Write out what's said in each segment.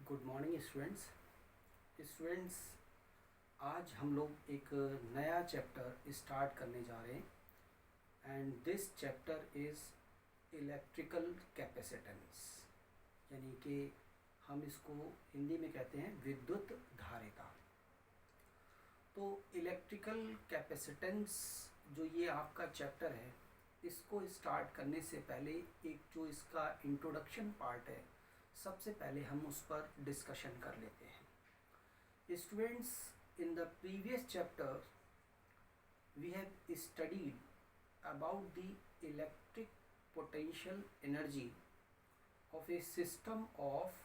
Good morning students. आज हम लोग एक नया चैप्टर स्टार्ट करने जा रहे हैं and this chapter is electrical capacitance, यानी कि हम इसको हिंदी में कहते हैं विद्युत धारिता। तो इलेक्ट्रिकल कैपेसिटेंस जो ये आपका चैप्टर है, इसको स्टार्ट करने से पहले एक जो इसका इंट्रोडक्शन पार्ट है, सबसे पहले हम उस पर डिस्कशन कर लेते हैं। Students, in the previous chapter we have studied about the electric potential energy of a system of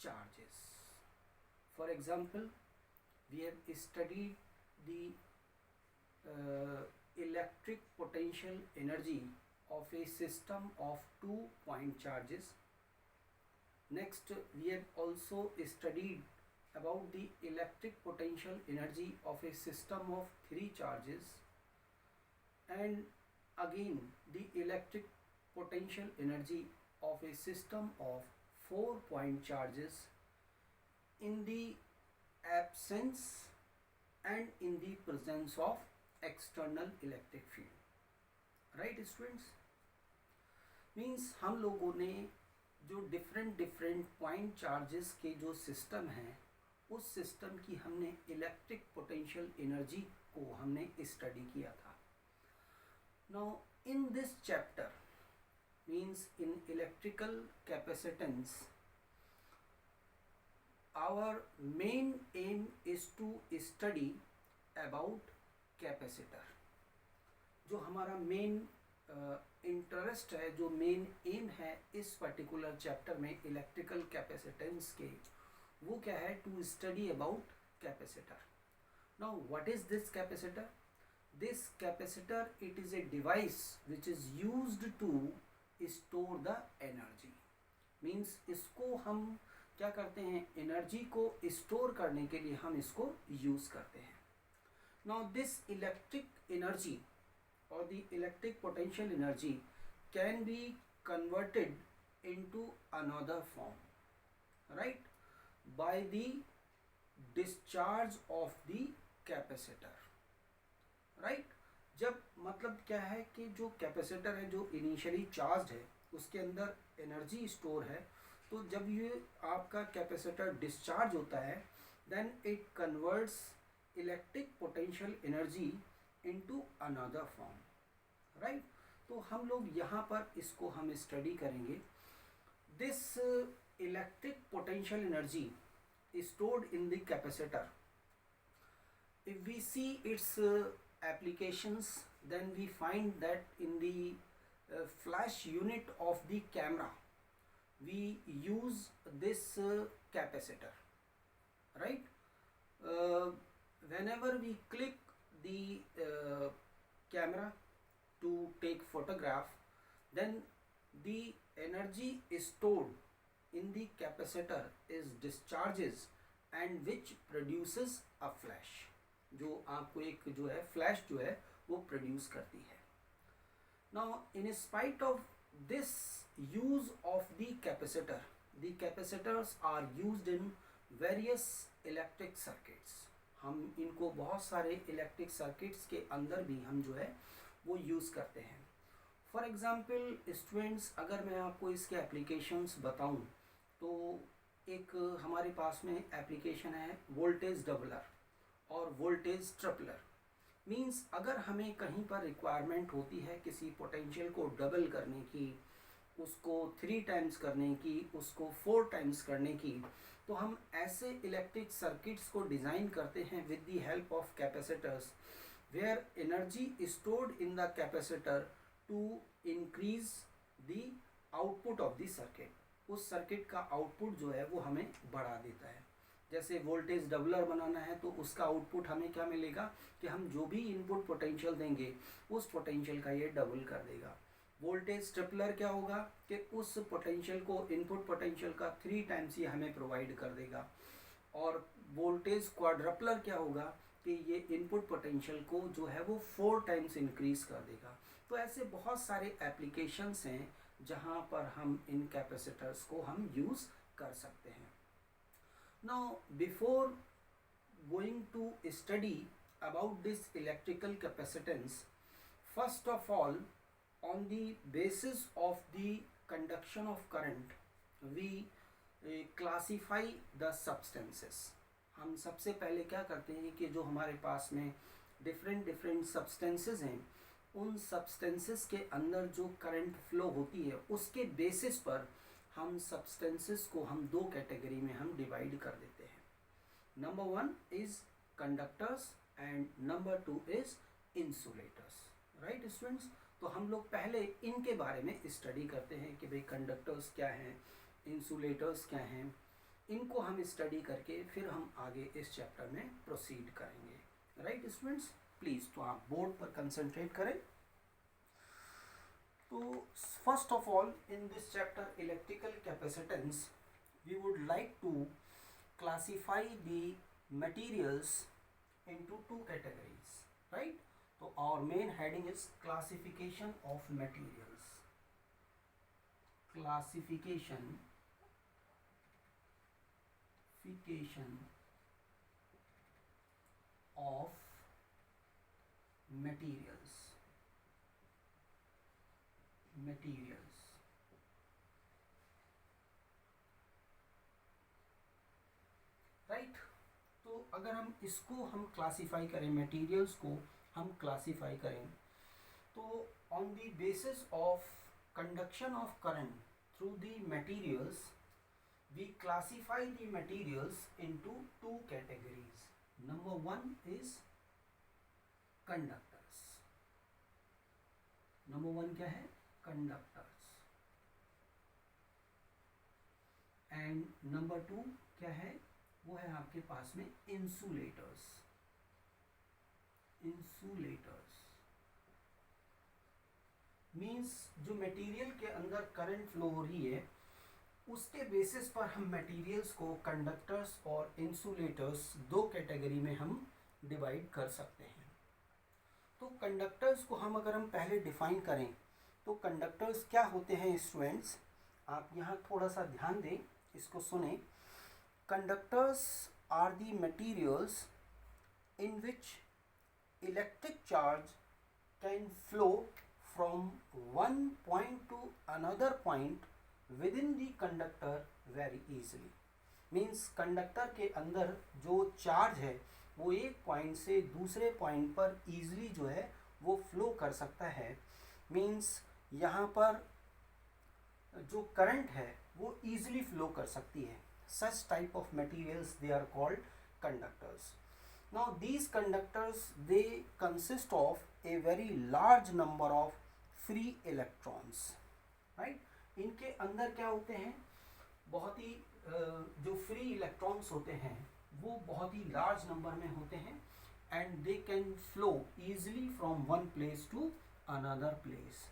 charges. For example, we have studied the electric potential energy of a system of 2-point charges. Next, we have also studied about the electric potential energy of a system of 3 charges, and again the electric potential energy of a system of 4-point charges in the absence and in the presence of external electric field. Right students? Means हम लोगों ने जो different point charges के जो system हैं, उस system की हमने इलेक्ट्रिक पोटेंशियल एनर्जी को हमने स्टडी किया था। Now in this chapter means in electrical capacitance, our main aim is to study about capacitor. जो हमारा मेन इंटरेस्ट है, जो मेन एम है इस पर्टिकुलर चैप्टर में इलेक्ट्रिकल कैपेसिटेंस के, वो क्या है? To study about capacitor. Now what is this capacitor? This capacitor, it is a device which is used to store the energy. Means इसको हम क्या करते हैं? एनर्जी को स्टोर करने के लिए हम इसको यूज करते हैं। नाउ दिस इलेक्ट्रिक एनर्जी और the electric potential energy can be converted into another form, right, by the discharge of the capacitor. Right, जब मतलब क्या है कि जो कैपेसिटर है, जो इनिशियली चार्ज है, उसके अंदर एनर्जी स्टोर है, तो जब ये आपका कैपेसिटर डिस्चार्ज होता है, then it converts electric potential energy into another form, right. तो हम लोग यहाँ पर इसको हम स्टडी करेंगे। This electric potential energy stored in the capacitor, if we see its applications, then we find that in the flash unit of the camera we use this capacitor, right. Whenever we click the camera to take photograph, then the energy stored in the capacitor is discharges and which produces a flash, जो आपको एक जो है flash जो है वो produce करती है। Now in spite of this use of the capacitor, the capacitors are used in various electric circuits. हम इनको बहुत सारे इलेक्ट्रिक सर्किट्स के अंदर भी हम जो है वो यूज़ करते हैं। फॉर एग्जांपल स्टूडेंट्स, अगर मैं आपको इसके एप्लीकेशंस बताऊं, तो एक हमारे पास में एप्लीकेशन है वोल्टेज डबलर और वोल्टेज ट्रिपलर। मींस अगर हमें कहीं पर रिक्वायरमेंट होती है किसी पोटेंशियल को डबल करने की, उसको 3 टाइम्स करने की, उसको 4 टाइम्स करने की, तो हम ऐसे इलेक्ट्रिक सर्किट्स को डिज़ाइन करते हैं with the help of capacitors, where energy stored in the capacitor to increase the output of the circuit. उस सर्किट का आउटपुट जो है वो हमें बढ़ा देता है। जैसे वोल्टेज डबलर बनाना है, तो उसका आउटपुट हमें क्या मिलेगा कि हम जो भी इनपुट पोटेंशियल देंगे उस पोटेंशियल का ये डबल कर देगा। वोल्टेज ट्रिपलर क्या होगा कि उस पोटेंशियल को, इनपुट पोटेंशियल का 3 टाइम्स ये हमें प्रोवाइड कर देगा। और वोल्टेज क्वाड्रपलर क्या होगा कि ये इनपुट पोटेंशियल को जो है वो 4 टाइम्स इंक्रीज कर देगा। तो ऐसे बहुत सारे एप्लीकेशंस हैं जहाँ पर हम इन कैपेसिटर्स को हम यूज़ कर सकते हैं। Now, before going to study about this electrical capacitance, first of all, on the basis of the conduction of current, we classify the substances. हम सबसे पहले क्या करते हैं कि जो हमारे पास में डिफरेंट सब्सटेंसेस हैं, उन सब्सटेंसेस के अंदर जो करंट फ्लो होती है उसके बेसिस पर हम सब्सटेंसेस को हम दो कैटेगरी में हम डिवाइड कर देते हैं. Number one is conductors and number two is insulators. Right students, तो हम लोग पहले इनके बारे में स्टडी करते हैं कि भाई कंडक्टर्स क्या हैं, इंसुलेटर्स क्या हैं. इनको हम स्टडी करके फिर हम आगे इस चैप्टर में प्रोसीड करेंगे. राइट स्टूडेंट्स, प्लीज़ तो आप बोर्ड पर कंसंट्रेट करें. तो first of all in this chapter electrical capacitance we would like to classify the materials into two categories. Right, तो our main heading is classification of materials. Classification of materials. Right, तो अगर हम इसको हम classify करें, materials को हम classify करें, तो on the basis of conduction of current through the materials we classify the materials into two categories. Number one is conductors. Number one क्या है? कंडक्टर्स. एंड नंबर टू क्या है? वो है आपके पास में इंसुलेटर्स. इंसुलेटर्स मीन्स जो मटेरियल के अंदर करंट फ्लो हो रही है उसके बेसिस पर हम मटेरियल्स को कंडक्टर्स और इंसुलेटर्स दो कैटेगरी में हम डिवाइड कर सकते हैं. तो कंडक्टर्स को हम अगर हम पहले डिफाइन करें तो कंडक्टर्स क्या होते हैं स्टूडेंट्स, आप यहाँ थोड़ा सा ध्यान दें, इसको सुने. Conductors are the materials in which electric charge can flow from one point to another point within the conductor very easily. Means conductor के अंदर जो चार्ज है वो एक पॉइंट से दूसरे पॉइंट पर easily जो है वो फ्लो कर सकता है. मीन्स यहाँ पर जो करंट है वो easily फ्लो कर सकती है. Such type of materials they are called conductors. Now these conductors they consist of a very large number of free electrons. Right? इनके अंदर क्या होते हैं? बहुत ही जो फ्री इलेक्ट्रॉन्स होते हैं वो बहुत ही लार्ज नंबर में होते हैं and they can flow easily from one place to another place.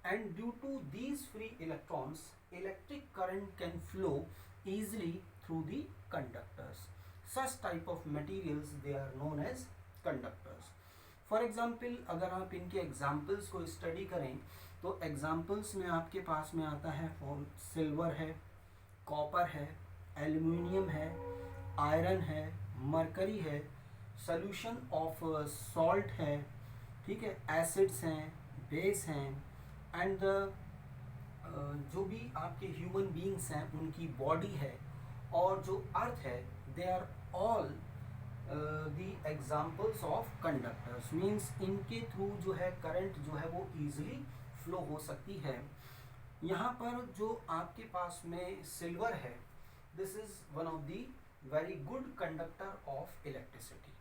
And due to these free electrons, electric current can flow easily through the conductors. Such type of materials they are known as conductors. For example, अगर आप इनके examples को study करें तो examples में आपके पास में आता है सिल्वर है, कॉपर है, एल्युमिनियम है, आयरन है, मरकरी है, सोल्यूशन ऑफ सॉल्ट है, ठीक है, एसिड्स हैं, बेस हैं, एंड जो भी आपके ह्यूमन बींग्स हैं उनकी बॉडी है, और जो अर्थ है, they are all the examples of conductors. Means इनके थ्रू जो है करंट जो है वो ईजिली फ्लो हो सकती है. यहाँ पर जो आपके पास में सिल्वर है, this is one of the very good conductor of electricity.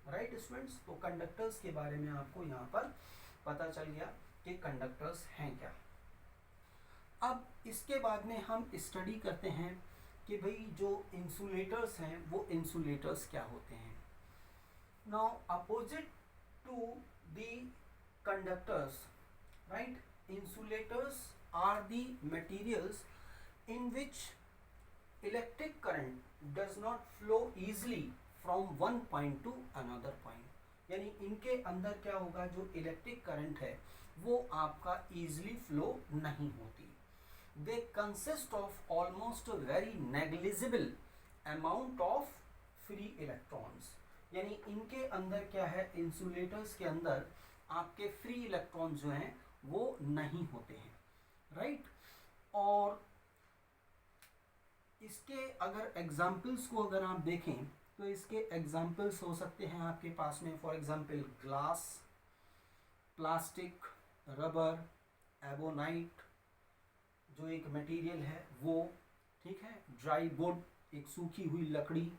Right students, तो कंडक्टर्स के बारे में आपको यहाँ पर पता चल गया कि कंडक्टर्स हैं क्या. अब इसके बाद में हम स्टडी करते हैं कि भाई जो इंसुलेटर्स हैं वो इंसुलेटर्स क्या होते हैं. Now opposite to the conductors, right, insulators are the materials in which electric current does not flow easily from one point to another point. यानी इनके अंदर क्या होगा, जो इलेक्ट्रिक करंट है वो आपका इजली फ्लो नहीं होती. They consist of almost very negligible amount of free electrons, यानी इनके अंदर क्या है, इंसुलेटर्स के अंदर आपके फ्री इलेक्ट्रॉन्स जो हैं वो नहीं होते हैं, राइट। और इसके अगर एग्जाम्पल्स को अगर आप देखें तो इसके एग्जाम्पल्स हो सकते हैं आपके पास में, for example glass, plastic, rubber, ebonite जो एक मटेरियल है वो, ठीक है, ड्राई वुड एक सूखी हुई लकड़ी,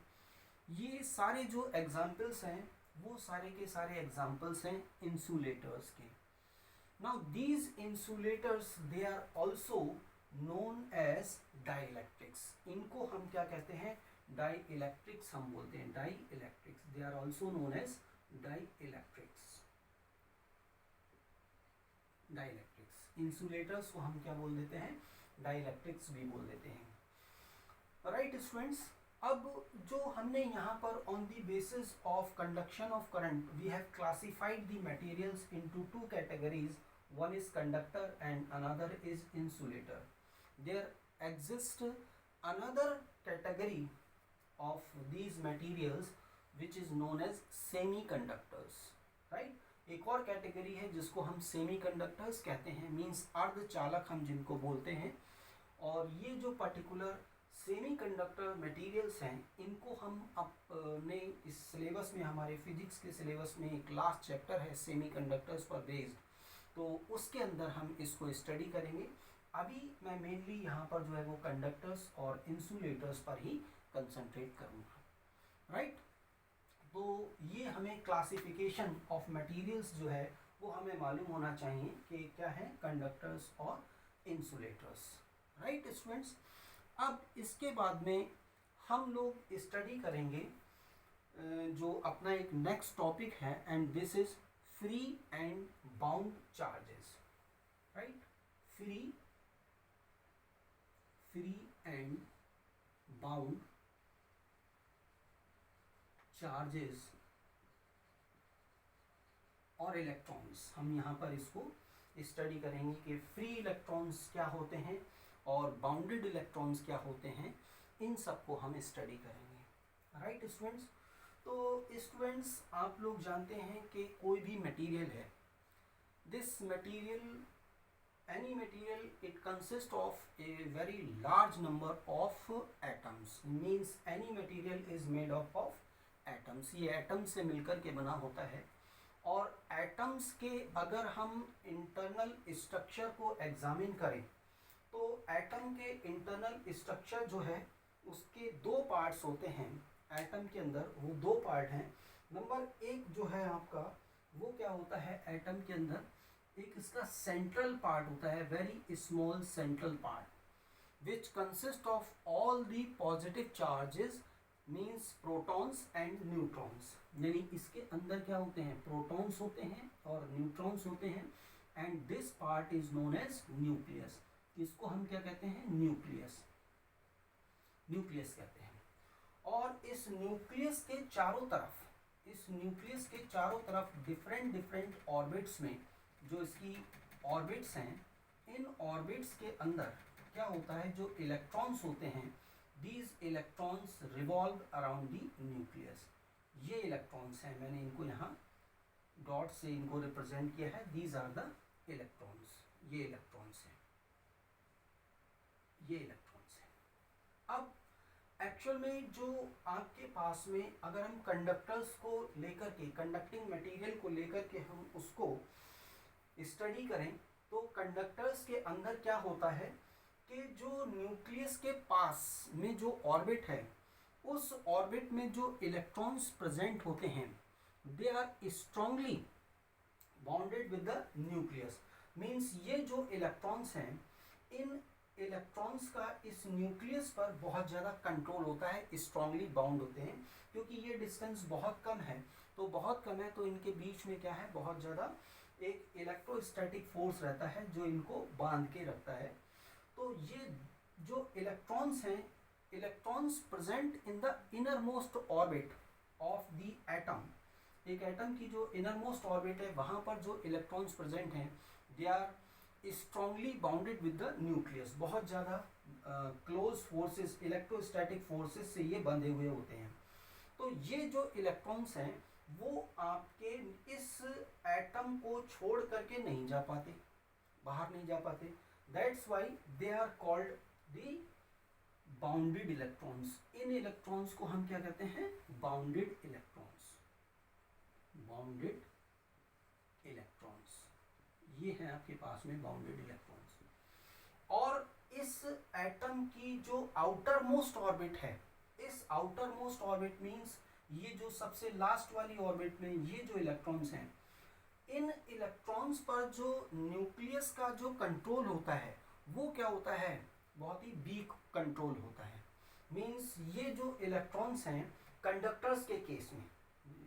ये सारे जो एग्जाम्पल्स हैं वो सारे के सारे एग्जाम्पल्स हैं इंसुलेटर्स के। Now these insulators they are also known as dielectrics, इनको हम क्या कहते हैं, डाइइलेक्ट्रिक्स हम बोलते हैं, dielectrics, they are also known as dielectrics. Dielectrics insulators को हम क्या बोल देते हैं, डाइइलेक्ट्रिक्स भी बोल देते हैं, राइट स्टूडेंट्स। अब जो हमने यहाँ पर on the basis of conduction of current we have classified the materials into two categories, one is conductor and another is insulator. There exists another category of these materials which is known as semiconductors, right? एक और category है जिसको हम semiconductors कहते हैं, means अर्धचालक हम जिनको बोलते हैं। और ये जो पर्टिकुलर सेमीकंडक्टर मटेरियल्स हैं इनको हम अपने इस सिलेबस में, हमारे फिजिक्स के सिलेबस में एक लास्ट चैप्टर है सेमीकंडक्टर्स पर बेस्ड, तो उसके अंदर हम इसको स्टडी करेंगे। अभी मैं मेनली यहाँ पर जो है वो कंडक्टर्स और इंसुलेटर्स पर ही कंसंट्रेट करूँगा, राइट। तो ये हमें क्लासिफिकेशन ऑफ मटेरियल्स जो है वो हमें मालूम होना चाहिए कि क्या है कंडक्टर्स और इंसुलेटर्स, राइट स्टूडेंट्स। अब इसके बाद में हम लोग स्टडी करेंगे जो अपना एक नेक्स्ट टॉपिक है, and this is free and bound charges, right. Free and bound charges और इलेक्ट्रॉन्स, हम यहाँ पर इसको स्टडी करेंगे कि फ्री इलेक्ट्रॉन्स क्या होते हैं और बाउंडेड इलेक्ट्रॉन्स क्या होते हैं, इन सबको हम स्टडी करेंगे, राइट स्टूडेंट्स। तो स्टूडेंट्स आप लोग जानते हैं कि कोई भी मटेरियल है, this material, any material, it consists of a very large number of atoms, means any material is made up of atoms, ये atoms से मिलकर के बना होता है। और atoms के अगर हम internal structure को एग्जामिन करें तो एटम के इंटरनल स्ट्रक्चर जो है उसके दो पार्ट्स होते हैं एटम के अंदर, वो दो पार्ट हैं। नंबर एक जो है आपका वो क्या होता है एटम के अंदर, एक इसका सेंट्रल पार्ट होता है, very small central part which consist of all the positive charges, means protons and neutrons, यानी इसके अंदर क्या होते हैं, प्रोटॉन्स होते हैं और न्यूट्रॉन्स होते हैं, and this part is known as nucleus. इसको हम क्या कहते हैं, न्यूक्लियस, न्यूक्लियस कहते हैं। और इस न्यूक्लियस के चारों तरफ, इस न्यूक्लियस के चारों तरफ डिफरेंट डिफरेंट ऑर्बिट्स में जो इसकी ऑर्बिट्स हैं, इन ऑर्बिट्स के अंदर क्या होता है, जो इलेक्ट्रॉन्स होते हैं, these electrons revolve around the nucleus. ये इलेक्ट्रॉन्स हैं, मैंने इनको यहाँ डॉट से इनको रिप्रेजेंट किया है, दीज आर द इलेक्ट्रॉन्स, ये इलेक्ट्रॉन्स हैं, ये इलेक्ट्रॉन्स हैं। अब एक्चुअल में जो आपके पास में अगर हम कंडक्टर्स को लेकर के, कंडक्टिंग मटेरियल को लेकर के हम उसको स्टडी करें तो कंडक्टर्स के अंदर क्या होता है कि जो न्यूक्लियस के पास में जो ऑर्बिट है, उस ऑर्बिट में जो इलेक्ट्रॉन्स प्रेजेंट होते हैं, they are strongly bonded with the nucleus, means ये जो इलेक्ट्रॉन्स हैं, इन इलेक्ट्रॉन्स का इस न्यूक्लियस पर बहुत ज़्यादा कंट्रोल होता है, स्ट्रांगली बाउंड होते हैं, क्योंकि ये डिस्टेंस बहुत कम है, तो बहुत कम है तो इनके बीच में क्या है, बहुत ज़्यादा एक इलेक्ट्रोस्टैटिक फोर्स रहता है जो इनको बांध के रखता है। तो ये जो इलेक्ट्रॉन्स हैं, electrons present in the inner most orbit of the atom, एक एटम की जो इनर मोस्ट ऑर्बिट है वहाँ पर जो इलेक्ट्रॉन्स प्रेजेंट हैं, they are strongly bounded with the nucleus, बहुत ज़्यादा क्लोज फोर्सेस, इलेक्ट्रोस्टैटिक फोर्सेस से ये बंधे हुए होते हैं। तो ये जो इलेक्ट्रॉन्स हैं वो आपके इस एटम को छोड़ करके नहीं जा पाते, बाहर नहीं जा पाते। That's why they are called the bounded electrons. इन इलेक्ट्रॉन्स को हम क्या कहते हैं? Bounded electrons. बाउंडेड इलेक्ट्रॉन्स, ये हैं आपके पास में बाउंडेड इलेक्ट्रॉन्स। और इस एटम की जो आउटर मोस्ट ऑर्बिट है, इस आउटर मोस्ट ऑर्बिट मीन्स ये जो सबसे लास्ट वाली ऑर्बिट में ये जो इलेक्ट्रॉन्स हैं, इन इलेक्ट्रॉन्स पर जो न्यूक्लियस का जो कंट्रोल होता है वो क्या होता है? बहुत ही वीक कंट्रोल होता है। मीन्स ये जो इलेक्ट्रॉन्स हैं कंडक्टर्स के केस में,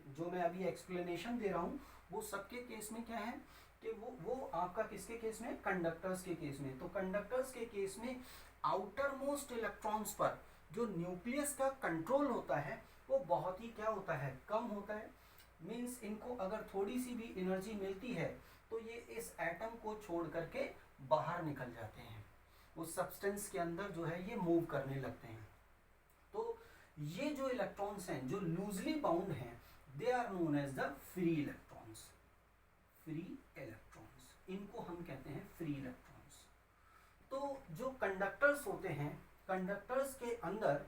जो मैं अभी एक्सप्लेनेशन दे रहा हूँ वो सबके केस में क्या है कि वो आपका किसके केस में? कंडक्टर्स के केस में। तो कंडक्टर्स के केस में आउटर मोस्ट इलेक्ट्रॉन्स पर जो न्यूक्लियस का कंट्रोल होता है वो बहुत ही क्या होता है? कम होता है। मीन्स इनको अगर थोड़ी सी भी एनर्जी मिलती है तो ये इस एटम को छोड़ करके बाहर निकल जाते हैं, उस सब्सटेंस के अंदर जो है ये मूव करने लगते हैं। तो ये जो इलेक्ट्रॉन्स हैं जो लूजली बाउंड हैं, they are known as the free electrons. Free electrons, इनको हम कहते हैं फ्री इलेक्ट्रॉन्स। तो जो कंडक्टर्स होते हैं, कंडक्टर्स के अंदर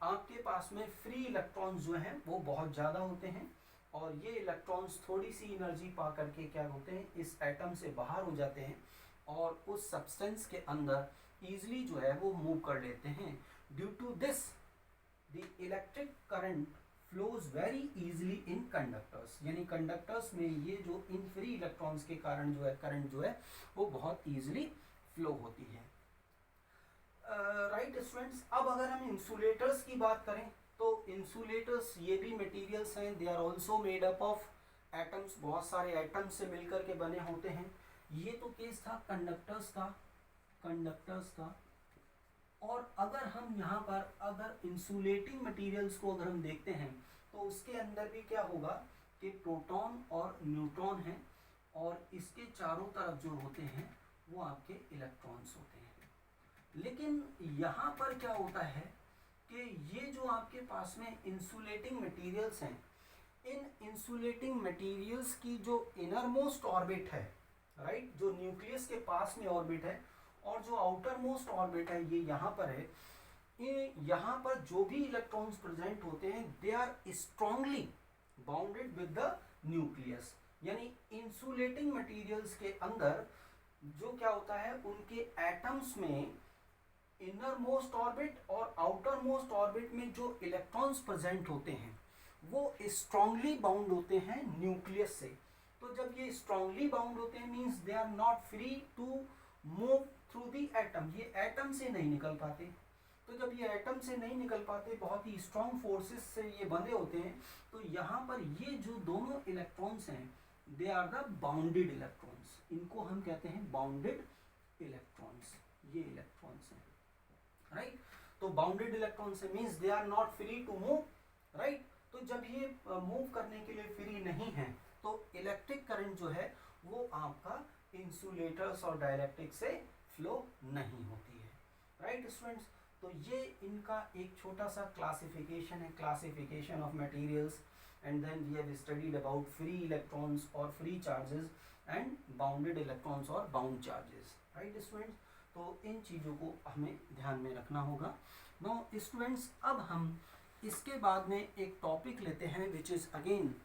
आपके पास में फ्री इलेक्ट्रॉन्स जो हैं वो बहुत ज़्यादा होते हैं, और ये इलेक्ट्रॉन्स थोड़ी सी एनर्जी पा करके क्या होते हैं? इस एटम से बाहर हो जाते हैं और उस सब्सटेंस के अंदर ईजिली जो है वो मूव कर लेते हैं। Due to this the electric current flows very easily in conductors, यानी कंडक्टर्स में ये जो इन फ्री इलेक्ट्रॉन्स के कारण जो है करंट जो है वो बहुत इजीली फ्लो होती है। राइट स्टूडेंट्स, अब अगर हम इंसुलेटर्स की बात करें तो इंसुलेटर्स ये भी मटेरियल्स हैं, they are also made up of atoms, बहुत सारे एटम्स से मिलकर के बने होते हैं। ये तो केस था कंडक्टर्स का। और अगर हम यहाँ पर अगर इंसुलेटिंग मटेरियल्स को अगर हम देखते हैं तो उसके अंदर भी क्या होगा कि प्रोटॉन और न्यूट्रॉन हैं, और इसके चारों तरफ जो होते हैं वो आपके इलेक्ट्रॉन्स होते हैं। लेकिन यहाँ पर क्या होता है कि ये जो आपके पास में इंसुलेटिंग मटेरियल्स हैं, इन इंसुलेटिंग मटेरियल्स की जो इनर मोस्ट ऑर्बिट है, राइट, जो न्यूक्लियस के पास में ऑर्बिट है, और जो आउटर मोस्ट ऑर्बिट है ये यहाँ पर है, यहाँ पर जो भी इलेक्ट्रॉन्स प्रेजेंट होते हैं they are strongly bounded with the nucleus. यानी इंसुलेटिंग मटेरियल्स के अंदर जो क्या होता है, उनके एटम्स में इनर मोस्ट ऑर्बिट और आउटर मोस्ट ऑर्बिट में जो इलेक्ट्रॉन्स प्रेजेंट होते हैं वो स्ट्रांगली बाउंड होते हैं न्यूक्लियस से। तो जब ये स्ट्रांगली बाउंड होते हैं means they are not free to move through the atom, ये एटम से नहीं निकल पाते। तो जब ये एटम से नहीं निकल पाते, बहुत ही स्ट्रॉन्ग फोर्सेस से ये बंधे होते हैं, तो यहाँ पर ये जो दोनों इलेक्ट्रॉन्स हैं they are the bounded electrons, इनको हम कहते हैं बाउंडेड इलेक्ट्रॉन्स। ये इलेक्ट्रॉन्स हैं, राइट। तो bounded electrons means they are not free to move, right. तो जब ये मूव करने के लिए फ्री नहीं है तो इलेक्ट्रिक करंट जो है वो आपका इंसुलेटर्स और डाइलेक्ट्रिक से फ्लो नहीं होती है, राइट स्टूडेंट्स। तो ये इनका एक छोटा सा क्लासिफिकेशन है, classification of materials, and then we have studied about free electrons और free charges and bounded electrons और बाउंड चार्जेस, राइट स्टूडेंट्स। तो इन चीज़ों को हमें ध्यान में रखना होगा। नाउ स्टूडेंट्स, अब हम इसके बाद में एक टॉपिक लेते हैं which is again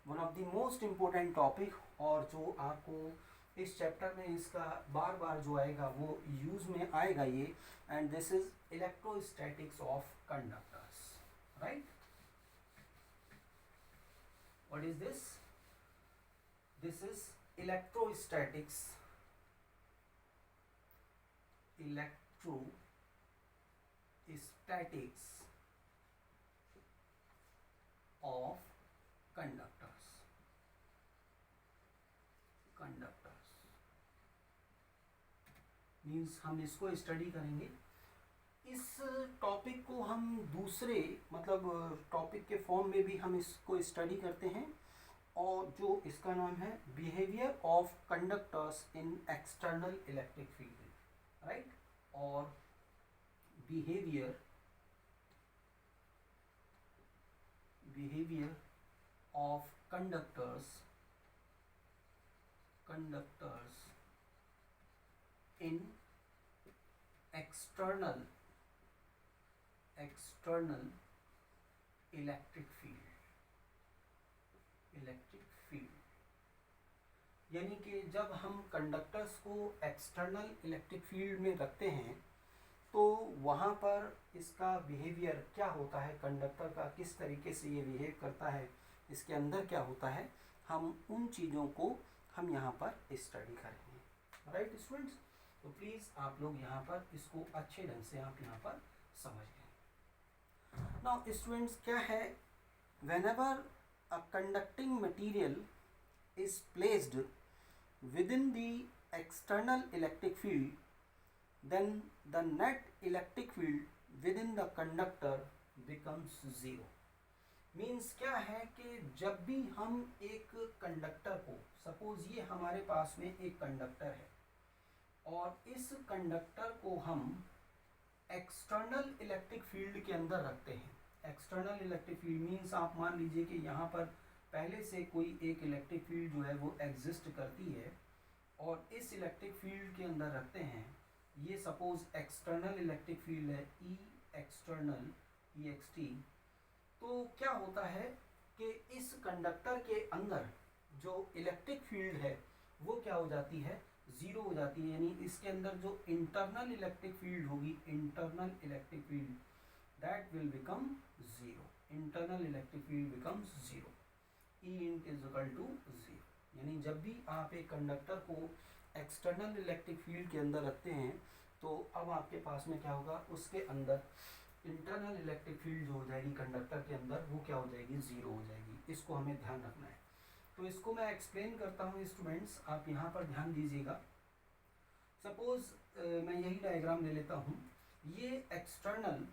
one of the most important topic, और जो आपको इस चैप्टर में इसका बार बार जो आएगा वो यूज़ में आएगा ये, and this is electrostatics of conductors, right. What is this? This is electrostatics, electrostatics of conductors. Means हम इसको स्टडी करेंगे। इस टॉपिक को हम दूसरे मतलब टॉपिक के फॉर्म में भी हम इसको स्टडी करते हैं, और जो इसका नाम है behaviour of conductors in external electric field, right. और behavior of conductors in external electric field यानी कि जब हम कंडक्टर्स को एक्सटर्नल इलेक्ट्रिक फील्ड में रखते हैं तो वहाँ पर इसका बिहेवियर क्या होता है, कंडक्टर का किस तरीके से ये बिहेव करता है, इसके अंदर क्या होता है, हम उन चीज़ों को हम यहाँ पर स्टडी करेंगे। राइट स्टूडेंट्स, तो प्लीज़ आप लोग यहाँ पर इसको अच्छे ढंग से आप यहाँ पर समझ लें। नाउ स्टूडेंट्स, क्या है, whenever a conducting material is placed within the external electric field, then the net electric field within the conductor becomes zero. Means क्या है कि जब भी हम एक कंडक्टर को, सपोज ये हमारे पास में एक कंडक्टर है और इस कंडक्टर को हम एक्सटर्नल इलेक्ट्रिक फील्ड के अंदर रखते हैं। एक्सटर्नल इलेक्ट्रिक फील्ड मीन्स आप मान लीजिए कि यहाँ पर पहले से कोई एक इलेक्ट्रिक फील्ड जो है वो एग्जिस्ट करती है और इस इलेक्ट्रिक फील्ड के अंदर रखते हैं। ये सपोज एक्सटर्नल इलेक्ट्रिक फील्ड है, ई एक्सटर्नल EXT। तो क्या होता है कि इस कंडक्टर के अंदर जो इलेक्ट्रिक फील्ड है वो क्या हो जाती है, ज़ीरो हो जाती है। यानी इसके अंदर जो इंटरनल इलेक्ट्रिक फील्ड होगी, internal electric field, that will become zero. Internal electric field becomes zero, E int is equal to zero. यानी जब भी आप एक कंडक्टर को एक्सटर्नल इलेक्ट्रिक फील्ड के अंदर रखते हैं तो अब आपके पास में क्या होगा, उसके अंदर इंटरनल इलेक्ट्रिक फील्ड जो हो जाएगी कंडक्टर के अंदर वो क्या हो जाएगी, ज़ीरो हो जाएगी। इसको हमें ध्यान रखना है। तो इसको मैं एक्सप्लेन करता हूँ स्टूडेंट्स, आप यहाँ पर ध्यान दीजिएगा। सपोज मैं यही डायग्राम ले लेता हूँ। ये एक्सटर्नल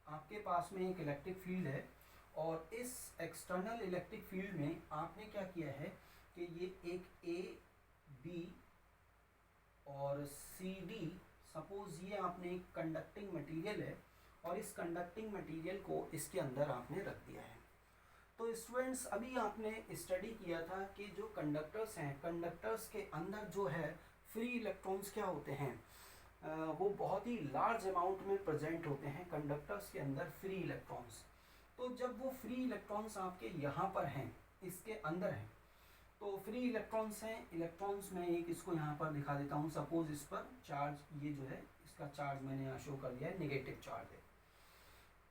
आपके पास में एक इलेक्ट्रिक फील्ड है और इस एक्सटर्नल इलेक्ट्रिक फील्ड में आपने क्या किया है कि ये एक AB और CD, सपोज ये आपने एक कंडक्टिंग मटेरियल है और इस कंडक्टिंग मटेरियल को इसके अंदर आपने रख दिया है। तो स्टूडेंट्स, अभी आपने स्टडी किया था कि जो कंडक्टर्स हैं, कंडक्टर्स के अंदर जो है फ्री इलेक्ट्रॉन्स क्या होते हैं, वो बहुत ही लार्ज अमाउंट में प्रेजेंट होते हैं कंडक्टर्स के अंदर फ्री इलेक्ट्रॉन्स। तो जब वो फ्री इलेक्ट्रॉन्स आपके यहाँ पर हैं, इसके अंदर हैं, तो फ्री इलेक्ट्रॉन्स हैं, इलेक्ट्रॉन्स में एक इसको यहाँ पर दिखा देता हूँ। सपोज इस पर चार्ज, ये जो है इसका चार्ज मैंने यहाँ शो कर दिया है, नेगेटिव चार्ज है।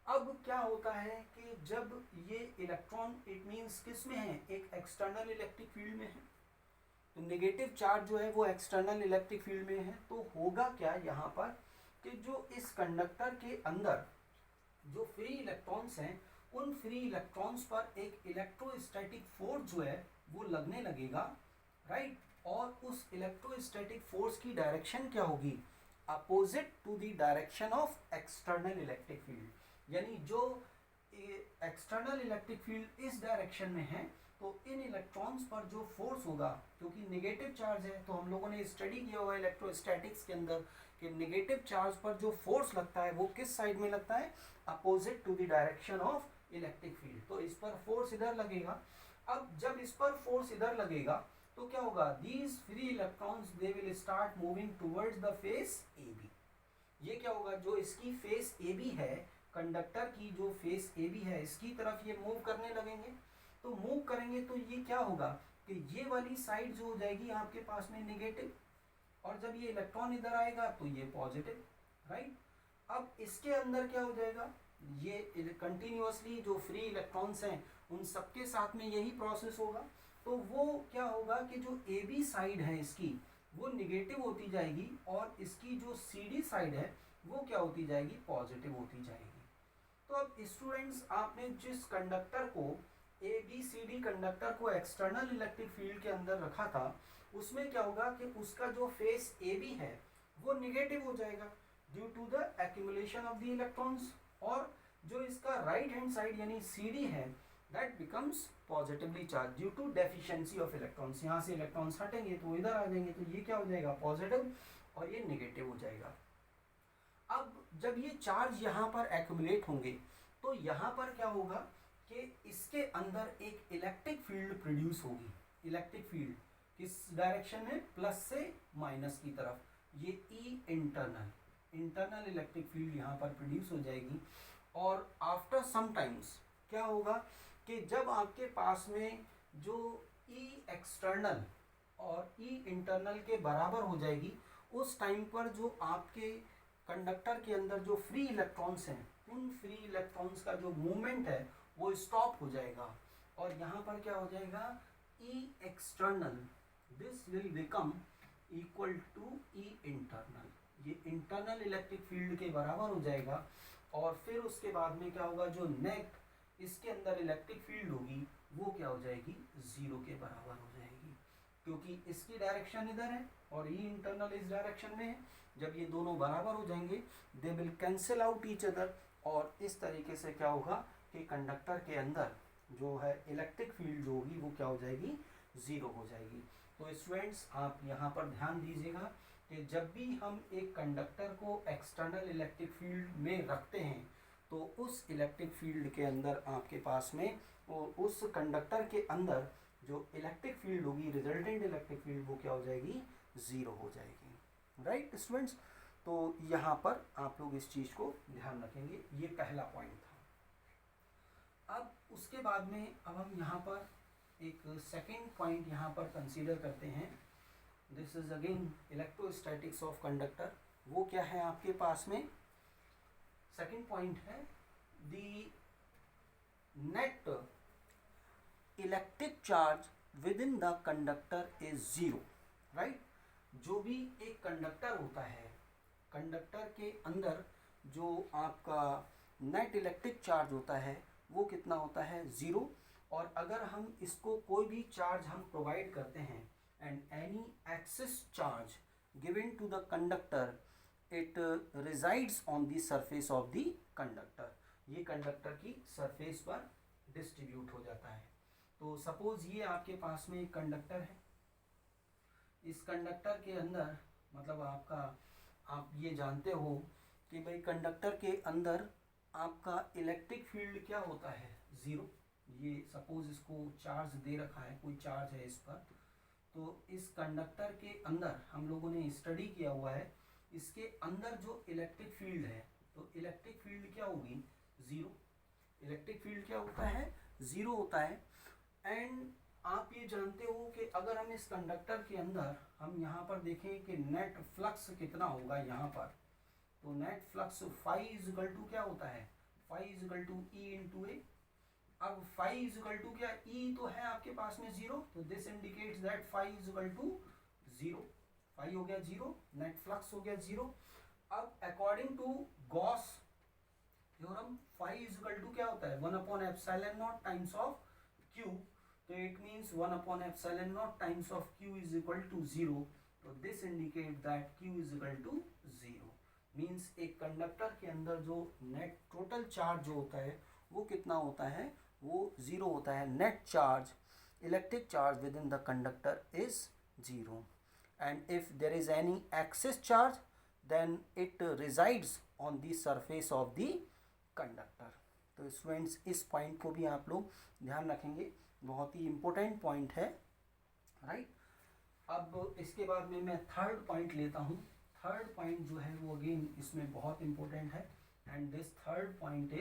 अब क्या होता है कि जब ये इलेक्ट्रॉन, इट मीन्स किस में है, एक एक्सटर्नल इलेक्ट्रिक फील्ड में है, तो नेगेटिव चार्ज जो है वो एक्सटर्नल इलेक्ट्रिक फील्ड में है। तो होगा क्या यहाँ पर कि जो इस कंडक्टर के अंदर जो फ्री इलेक्ट्रॉन्स हैं, उन फ्री इलेक्ट्रॉन्स पर एक इलेक्ट्रोस्टैटिक फोर्स जो है वो लगने लगेगा, राइट। और उस इलेक्ट्रोस्टैटिक फोर्स की डायरेक्शन क्या होगी, opposite to the direction of external electric field. यानी जो एक्सटर्नल इलेक्ट्रिक फील्ड इस डायरेक्शन में है तो इन इलेक्ट्रॉन्स पर जो फोर्स होगा, क्योंकि नेगेटिव चार्ज है, तो हम लोगों ने स्टडी किया हुआ इलेक्ट्रोस्टैटिक्स के अंदर कि नेगेटिव चार्ज पर जो फोर्स लगता है वो किस साइड में लगता है, opposite to the direction of electric field. तो इस पर फोर्स इधर लगेगा। अब जब इस पर फोर्स इधर लगेगा तो क्या होगा, these free electrons they will start moving towards the face AB। ये क्या होगा, जो इसकी फेस AB है, कंडक्टर की जो फेस AB है, इसकी तरफ ये मूव करने लगेंगे। तो मूव करेंगे तो ये क्या होगा कि ये वाली साइड जो हो जाएगी आपके पास में नेगेटिव, और जब ये इलेक्ट्रॉन इधर आएगा तो ये पॉजिटिव, राइट। अब इसके अंदर क्या हो जाएगा, ये कंटिन्यूअसली जो फ्री इलेक्ट्रॉन्स हैं उन सबके साथ में यही प्रोसेस होगा। तो वो क्या होगा कि जो AB साइड है इसकी वो निगेटिव होती जाएगी और इसकी जो CD साइड है वो क्या होती जाएगी, पॉजिटिव होती जाएगी। तो अब स्टूडेंट्स, आपने जिस कंडक्टर को ABCD कंडक्टर को एक्सटर्नल इलेक्ट्रिक फील्ड के अंदर रखा था, उसमें क्या होगा कि उसका जो फेस AB है वो निगेटिव हो जाएगा due to the accumulation of the electrons, और जो इसका राइट हैंड साइड यानी CD है that becomes positively charge due to deficiency of electrons. यहाँ से इलेक्ट्रॉन्स हटेंगे तो इधर आ जाएंगे, तो ये क्या हो जाएगा, पॉजिटिव, और ये नेगेटिव हो जाएगा। अब जब ये चार्ज यहाँ पर एक्यूमुलेट होंगे तो यहाँ पर क्या होगा कि इसके अंदर एक इलेक्ट्रिक फील्ड प्रोड्यूस होगी। इलेक्ट्रिक फील्ड किस डायरेक्शन में, प्लस से माइनस की तरफ, ये ई इंटरनल इलेक्ट्रिक फील्ड यहाँ पर प्रोड्यूस हो जाएगी। और आफ्टर सम टाइम्स क्या होगा कि जब आपके पास में जो ई एक्सटर्नल और ई इंटरनल के बराबर हो जाएगी, उस टाइम पर जो आपके कंडक्टर के अंदर जो फ्री इलेक्ट्रॉन्स हैं, उन फ्री इलेक्ट्रॉन्स का जो मूवमेंट है वो स्टॉप हो जाएगा। और यहाँ पर क्या हो जाएगा, E external this will become equal to E internal, ये इंटरनल इलेक्ट्रिक फील्ड के बराबर हो जाएगा। और फिर उसके बाद में क्या होगा, जो नेट इसके अंदर इलेक्ट्रिक फील्ड होगी वो क्या हो जाएगी, जीरो के बराबर हो जाएगी, क्योंकि इसकी डायरेक्शन इधर है और ई इंटरनल इस डायरेक्शन में है। जब ये दोनों बराबर हो जाएंगे they will cancel out each other, और इस तरीके से क्या होगा कि कंडक्टर के अंदर जो है इलेक्ट्रिक फील्ड जो होगी वो क्या हो जाएगी, ज़ीरो हो जाएगी। तो स्टूडेंट्स आप यहाँ पर ध्यान दीजिएगा कि जब भी हम एक कंडक्टर को एक्सटर्नल इलेक्ट्रिक फील्ड में रखते हैं तो उस इलेक्ट्रिक फील्ड के अंदर आपके पास में और उस कंडक्टर के अंदर जो इलेक्ट्रिक फील्ड होगी, रिजल्टेंट इलेक्ट्रिक फील्ड, वो क्या हो जाएगी, ज़ीरो हो जाएगी। राइट स्टूडेंट्स, तो यहाँ पर आप लोग इस चीज़ को ध्यान रखेंगे। ये पहला पॉइंट था। अब उसके बाद में अब हम यहाँ पर एक सेकेंड पॉइंट यहाँ पर कंसीडर करते हैं। This is again electrostatics of conductor. वो क्या है आपके पास में, सेकेंड पॉइंट है the net electric charge within the conductor is zero. Right, जो भी एक कंडक्टर होता है, कंडक्टर के अंदर जो आपका नेट इलेक्ट्रिक चार्ज होता है वो कितना होता है, ज़ीरो। और अगर हम इसको कोई भी चार्ज हम प्रोवाइड करते हैं and any excess charge given to the conductor, it resides on the surface of the conductor, ये कंडक्टर की सरफेस पर डिस्ट्रीब्यूट हो जाता है। तो सपोज ये आपके पास में एक कंडक्टर है, इस कंडक्टर के अंदर मतलब आपका, आप ये जानते हो कि भाई कंडक्टर के अंदर आपका इलेक्ट्रिक फील्ड क्या होता है, ज़ीरो। ये सपोज इसको चार्ज दे रखा है, कोई चार्ज है इस पर, तो इस कंडक्टर के अंदर हम लोगों ने स्टडी किया हुआ है, इसके अंदर जो इलेक्ट्रिक फील्ड है, तो इलेक्ट्रिक फील्ड क्या होगी, ज़ीरो। इलेक्ट्रिक फील्ड क्या होता है, ज़ीरो होता है। एंड आप ये जानते हो कि अगर हम इस कंडक्टर के अंदर हम यहाँ पर देखें कि नेट फ्लक्स कितना होगा यहाँ पर, तो net flux phi is equal to क्या होता है, phi is equal to E into A. अब फाई इजगल टू क्या, ई तो है आपके पास में ज़ीरो, तो this indicates that phi is equal to zero. Phi हो गया ज़ीरो, नेट फ्लक्स हो गया ज़ीरो। अब according to Gauss theorem phi is equal to क्या होता है, 1/एप्सिलॉन नॉट टाइम्स ऑफ क्यू। तो इट मीन्स 1/एप्सिलॉन naught times of Q is equal to zero. तो this indicate that Q is equal to zero. Means एक conductor के अंदर जो नेट टोटल चार्ज जो होता है वो कितना होता है, वो ज़ीरो होता है। Net charge, electric charge within the conductor is zero. And if there is any excess charge then it resides on the surface of the conductor. तो स्टूडेंट्स इस पॉइंट को भी आप लोग ध्यान रखेंगे, बहुत ही इम्पोर्टेंट पॉइंट है। राइट, अब इसके बाद में मैं थर्ड पॉइंट लेता हूँ। थर्ड पॉइंट जो है वो अगेन इसमें बहुत इम्पोर्टेंट है। एंड दिस थर्ड पॉइंट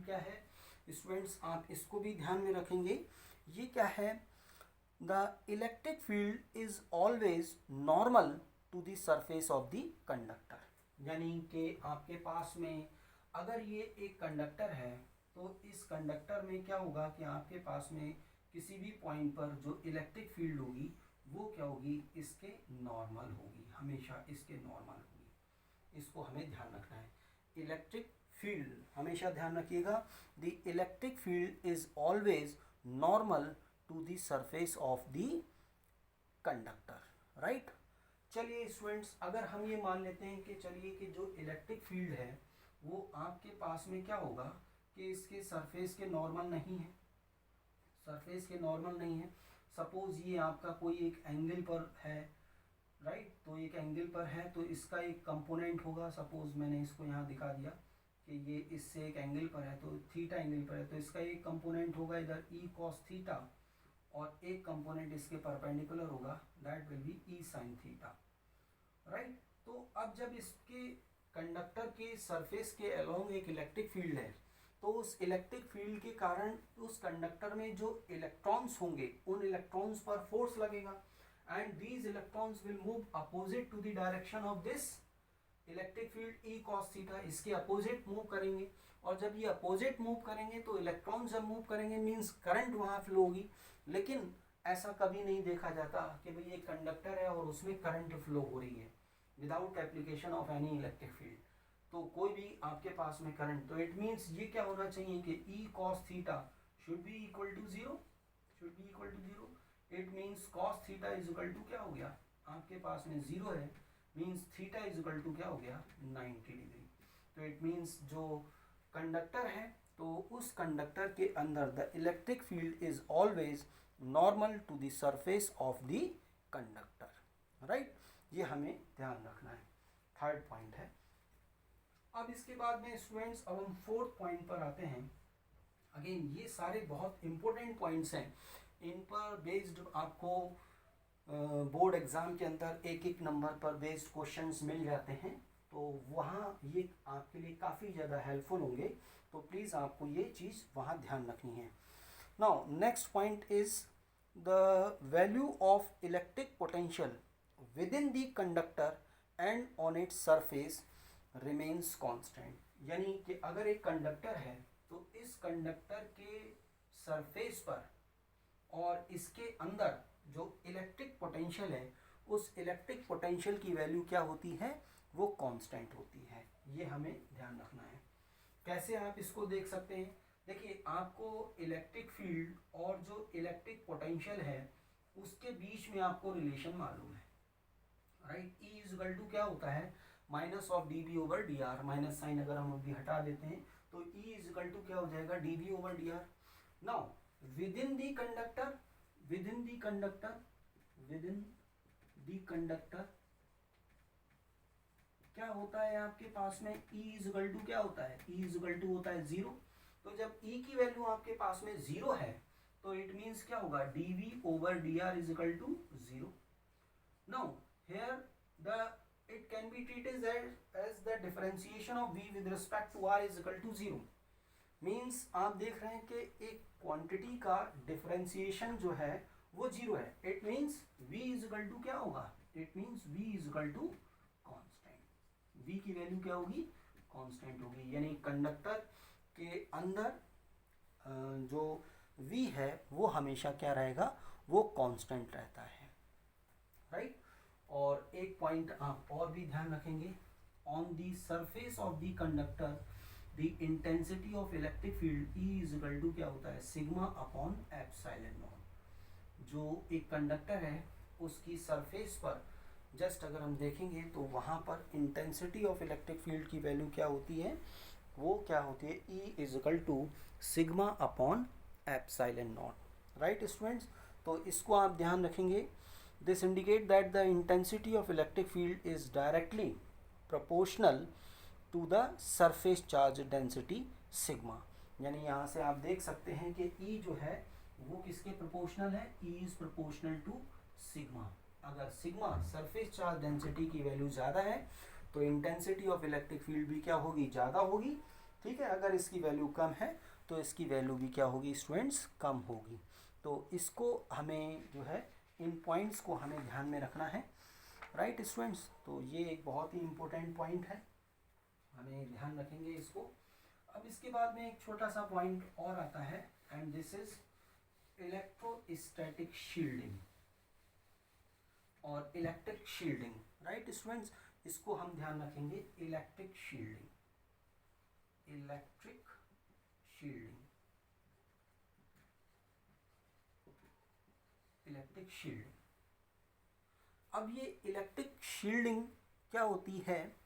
क्या है स्टूडेंट्स, आप इसको भी ध्यान में रखेंगे। ये क्या है, the electric field is always normal to the surface of the conductor. यानी कि आपके पास में अगर ये एक कंडक्टर है तो इस कंडक्टर में क्या होगा कि आपके पास में किसी भी पॉइंट पर जो इलेक्ट्रिक फील्ड होगी वो क्या होगी, इसके नॉर्मल होगी, हमेशा इसके नॉर्मल होगी। इसको हमें ध्यान रखना है। इलेक्ट्रिक फील्ड हमेशा ध्यान रखिएगा, the electric field is always normal to the surface of the conductor. Right, चलिए स्टूडेंट्स, अगर हम ये मान लेते हैं कि चलिए कि जो इलेक्ट्रिक फील्ड है वो आपके पास में क्या होगा कि इसके सरफेस के नॉर्मल नहीं है, सरफेस के नॉर्मल नहीं है। सपोज ये आपका कोई एक एंगल पर है, राइट। तो एक एंगल पर है तो इसका एक कंपोनेंट होगा, सपोज मैंने इसको यहाँ दिखा दिया कि ये इससे एक एंगल पर है तो थीटा एंगल पर है, तो इसका एक कंपोनेंट होगा इधर ई कॉस थीटा और एक कंपोनेंट इसके परपेंडिकुलर होगा, that will be E sine theta, right. तो अब जब इसके कंडक्टर के सरफेस के अलोंग एक इलेक्ट्रिक फील्ड है तो उस इलेक्ट्रिक फील्ड के कारण उस कंडक्टर में जो इलेक्ट्रॉन्स होंगे उन इलेक्ट्रॉन्स पर फोर्स लगेगा and these electrons will move opposite to the direction of this electric field E cos theta, इसके अपोजिट मूव करेंगे। और जब ये अपोजिट मूव करेंगे तो इलेक्ट्रॉन जब मूव करेंगे मीन्स करंट वहाँ फ्लो होगी, लेकिन ऐसा कभी नहीं देखा जाता कि भाई एक कंडक्टर है और उसमें करंट फ्लो हो रही है without application of any electric field, तो कोई भी आपके पास में करंट, तो इट मीन्स ये क्या होना चाहिए कि E cos theta should be equal to zero, should be equal to zero. It means cos theta is equal to क्या हो गया, आपके पास में जीरो है, means theta is equal to क्या हो गया 90 डिग्री। तो इट मीन्स जो कंडक्टर है तो उस कंडक्टर के अंदर the electric field is always normal to the surface of the conductor, right. ये हमें ध्यान रखना है, थर्ड पॉइंट है। अब इसके बाद में स्टूडेंट्स अब हम फोर्थ पॉइंट पर आते हैं। अगेन ये सारे बहुत इंपॉर्टेंट पॉइंट्स हैं, इन पर बेस्ड आपको बोर्ड एग्ज़ाम के अंदर एक एक नंबर पर बेस्ड क्वेश्चंस मिल जाते हैं, तो वहाँ ये आपके लिए काफ़ी ज़्यादा हेल्पफुल होंगे, तो प्लीज़ आपको ये चीज़ वहाँ ध्यान रखनी है। Now next point is the value of electric potential within the conductor and on its surface remains constant, यानी कि अगर एक कंडक्टर है तो इस कंडक्टर के सरफेस पर और इसके अंदर जो इलेक्ट्रिक पोटेंशियल है उस इलेक्ट्रिक पोटेंशियल की वैल्यू क्या होती है, वो कांस्टेंट होती है। ये हमें ध्यान रखना है। कैसे आप इसको देख सकते हैं, देखिए आपको इलेक्ट्रिक फील्ड और जो इलेक्ट्रिक पोटेंशियल है उसके बीच में आपको रिलेशन मालूम है, right. E is equal to क्या होता है minus of D V over D R, minus sign अगर हम अभी हटा देते हैं तो ई इज इक्वल टू क्या हो जाएगा D V over D R. Now within the conductor, within the conductor, within the conductor क्या होता है आपके पास में ई इज इक्वल टू क्या होता है, ई इज इक्वल टू होता है जीरो। तो जब ई की वैल्यू आपके पास में जीरो है तो इट मीन्स क्या होगा D V over D R is equal to zero. Now here the it can be treated as the differentiation of v with respect to r is equal to 0, means आप देख रहे हैं कि एक quantity का differentiation जो है वो जीरो है, it means v is equal to क्या होगा, it means v is equal to constant, v की वैल्यू क्या होगी कांस्टेंट होगी, यानी कंडक्टर के अंदर जो v है वो हमेशा क्या रहेगा, वो कांस्टेंट रहता है, राइट। और एक पॉइंट आप और भी ध्यान रखेंगे, on the surface of the conductor the intensity of electric field E is equal to क्या होता है सिग्मा अपॉन एप्सिलॉन नॉट। जो एक कंडक्टर है उसकी सरफेस पर जस्ट अगर हम देखेंगे तो वहाँ पर इंटेंसिटी ऑफ इलेक्ट्रिक फील्ड की वैल्यू क्या होती है, वो क्या होती है E is equal to sigma upon epsilon naught, right students. तो इसको आप ध्यान रखेंगे। This indicate that the intensity of electric field is directly proportional to the surface charge density sigma, यानी यहाँ से आप देख सकते हैं कि E जो है वो किसके प्रोपोर्शनल है, E is proportional to sigma। अगर सिग्मा सरफेस चार्ज डेंसिटी की वैल्यू ज़्यादा है तो इंटेंसिटी ऑफ इलेक्ट्रिक फील्ड भी क्या होगी, ज़्यादा होगी, ठीक है। अगर इसकी वैल्यू कम है तो इसकी वैल्यू भी क्या होगी स्टूडेंट्स, कम होगी। तो इसको हमें जो है इन पॉइंट्स को हमें ध्यान में रखना है, राइट स्टूडेंट्स। तो ये एक बहुत ही इम्पोर्टेंट पॉइंट है, हमें ध्यान रखेंगे इसको। अब इसके बाद में एक छोटा सा पॉइंट और आता है and this is electrostatic shielding और इलेक्ट्रिक शील्डिंग, राइट स्टूडेंट्स। इसको हम ध्यान रखेंगे, electric shielding, electric shielding, electric shielding. अब ये इलेक्ट्रिक शील्डिंग क्या होती है,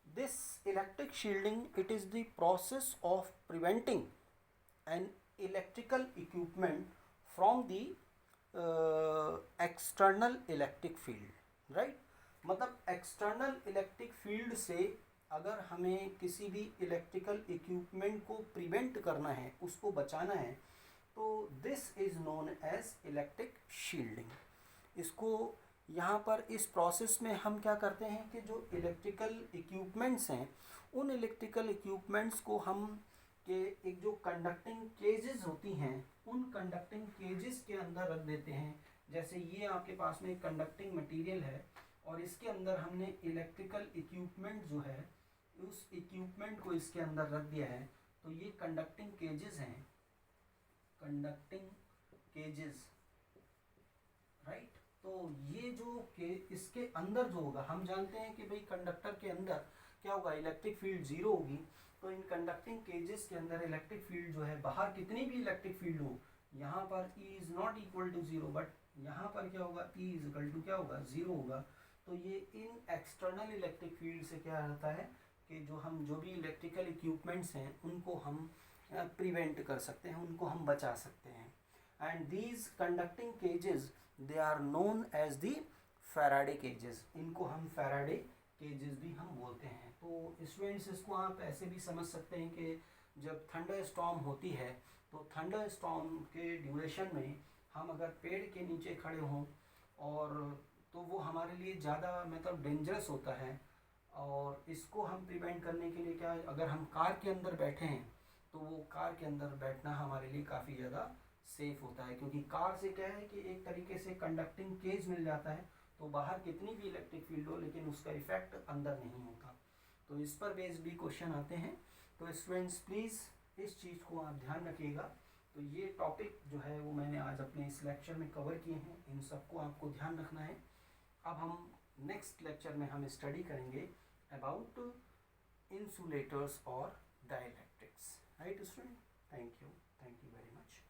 this electric shielding it is the process of preventing an electrical equipment from the external electric field. Right. मतलब एक्सटर्नल इलेक्ट्रिक फील्ड से अगर हमें किसी भी इलेक्ट्रिकल इक्विपमेंट को प्रिवेंट करना है, उसको बचाना है, तो this is known as electric shielding. इसको यहाँ पर इस प्रोसेस में हम क्या करते हैं कि जो इलेक्ट्रिकल इक्विपमेंट्स हैं, उन इलेक्ट्रिकल इक्विपमेंट्स को हम के एक जो कंडक्टिंग केजेस होती हैं, उन कंडक्टिंग केजेस के अंदर रख देते हैं। जैसे ये आपके पास में कंडक्टिंग मटेरियल है और इसके अंदर हमने इलेक्ट्रिकल इक्विपमेंट जो है, उस इक्विपमेंट को इसके अंदर रख दिया है। तो ये कंडक्टिंग केजेस हैं, कंडक्टिंग केजेस, राइट। तो ये जो के इसके अंदर जो होगा, हम जानते हैं कि भाई कंडक्टर के अंदर क्या होगा, इलेक्ट्रिक फील्ड जीरो होगी। तो इन कंडक्टिंग केजेस के अंदर इलेक्ट्रिक फील्ड जो है, बाहर कितनी भी इलेक्ट्रिक फील्ड हो, यहाँ पर E is not equal to zero, but यहाँ पर क्या होगा, E इज इक्वल टू क्या होगा, ज़ीरो होगा। तो ये इन एक्सटर्नल इलेक्ट्रिक फील्ड से क्या रहता है कि जो भी इलेक्ट्रिकल इक्विपमेंट्स हैं, उनको हम प्रिवेंट कर सकते हैं, उनको हम बचा सकते हैं। And these conducting cages they are known as the Faraday cages. इनको हम फैराडे केजेस भी हम बोलते हैं। तो स्टूडेंट्स, इसको आप ऐसे भी समझ सकते हैं कि जब थंडर स्टॉर्म होती है, तो थंडर स्टॉर्म के ड्यूरेशन में हम अगर पेड़ के नीचे खड़े हों, और तो वो हमारे लिए ज़्यादा मतलब डेंजरस होता है। और इसको हम प्रिवेंट करने के लिए क्या, अगर हम कार के अंदर बैठे हैं, तो वो कार के अंदर बैठना हमारे लिए काफ़ी ज़्यादा सेफ होता है, क्योंकि कार से क्या है कि एक तरीके से कंडक्टिंग केज मिल जाता है। तो बाहर कितनी भी इलेक्ट्रिक फील्ड हो, लेकिन उसका इफेक्ट अंदर नहीं होता। तो इस पर बेस्ड भी क्वेश्चन आते हैं। तो स्टूडेंट्स, प्लीज़ इस चीज़ को आप ध्यान रखिएगा। तो ये टॉपिक जो है वो मैंने आज अपने इस लेक्चर में कवर किए हैं, इन सबको आपको ध्यान रखना है। अब हम नेक्स्ट लेक्चर में हम स्टडी करेंगे अबाउट इंसुलेटर्स और dielectrics, right student. Thank you very much.